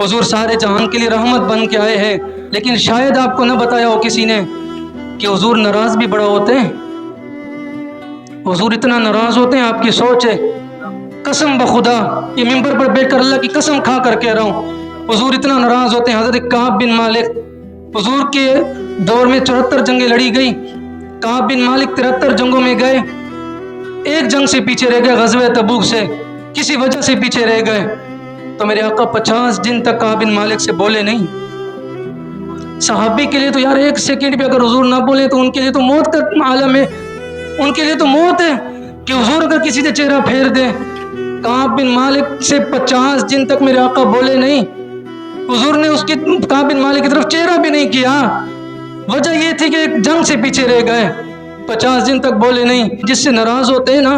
حضور سارے جہان کے لیے رحمت بن کے آئے ہیں، لیکن شاید آپ کو نہ بتایا ہو کسی نے کہ حضور ناراض بھی بڑا ہوتے ہیں۔ حضور اتنا ناراض ہوتے ہیں، آپ کی سوچ ہے، قسم بخدا یہ ممبر پر بیٹھ کر اللہ کی قسم کھا کر کہہ رہا ہوں، حضور اتنا ناراض ہوتے ہیں۔ حضرت کعب بن مالک، حضور کے دور میں 74 جنگیں لڑی گئی، کعب بن مالک 73 جنگوں میں گئے، ایک جنگ سے پیچھے رہ گئے، غزوہ تبوک سے کسی وجہ سے پیچھے رہ گئے، تو میرے آقا 50 دن تک کعب بن مالک سے بولے نہیں۔ صحابی کے لیے تو یار ایک سیکنڈ بھی اگر حضور نہ بولے تو ان کے لیے تو موت کا عالم ہے، ان کے لیے تو موت ہے کہ حضور اگر کسی سے چہرہ پھیر دے۔ کعب بن مالک سے 50 دن تک میرے آقا بولے نہیں، حضور نے اس کی کعب بن مالک کی طرف چہرہ بھی نہیں کیا، وجہ یہ تھی کہ ایک جنگ سے پیچھے رہ گئے، 50 دن تک بولے نہیں۔ جس سے ناراض ہوتے ہیں نا،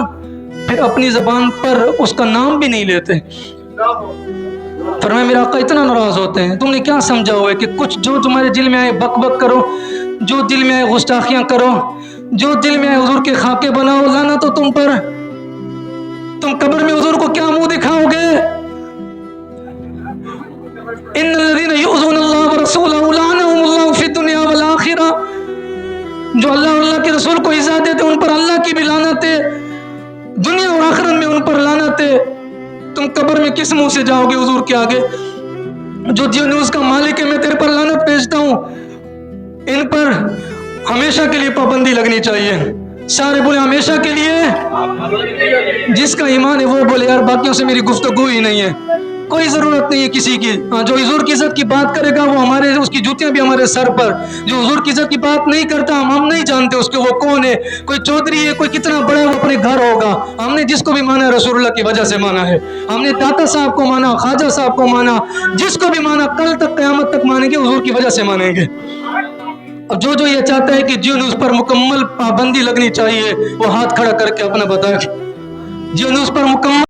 پھر اپنی زبان پر اس کا نام بھی نہیں لیتے۔ فرمایا میرا آقا اتنا ناراض ہوتے ہیں، تم نے کیا سمجھا ہوا ہے کہ کچھ جو تمہارے دل میں آئے بک بک کرو، جو دل میں آئے گستاخیاں کرو، جو دل میں آئے حضور کے خاکے بناؤ، لانا تو تم پر، تم قبر میں حضور کو کیا منہ دکھاؤ گے؟ ان الذين يؤذون الله ورسوله لعنهم الله في الدنيا والآخرة، جو اللہ اور اللہ کے رسول کو ایذا دیتے ان پر اللہ کی بھی لعنت ہے، دنیا اور آخرت میں ان پر لعنت ہے۔ تم قبر میں کس منہ سے جاؤ گے حضور کے آگے؟ جو جنوز کا مالک ہے میں تیرے پر لعنت بھیجتا ہوں، ان پر ہمیشہ کے لیے پابندی لگنی چاہیے۔ سارے بولے ہمیشہ کے لیے، جس کا ایمان ہے وہ بولے یار باقیوں سے میری گفتگو ہی نہیں ہے، کوئی ضرورت نہیں ہے کسی کی۔ جو حضور کی عزت کی بات کرے گا وہ ہمارے، اس کی جوتیاں بھی ہمارے سر پر۔ جو حضور کی عزت کی بات نہیں کرتا ہم نہیں جانتے اس کے وہ کون ہے، کوئی چودھری ہے، کوئی کتنا بڑا ہے، وہ اپنے گھر ہوگا۔ ہم نے جس کو بھی مانا رسول اللہ کی وجہ سے مانا ہے، ہم نے داتا صاحب کو مانا، خواجہ صاحب کو مانا، جس کو بھی مانا کل تک قیامت تک مانیں گے، حضور کی وجہ سے مانیں گے۔ اور جو یہ چاہتا ہے کہ جن اس پر مکمل پابندی لگنی چاہیے وہ ہاتھ کھڑا کر کے اپنا بتائے، جن اس پر مکمل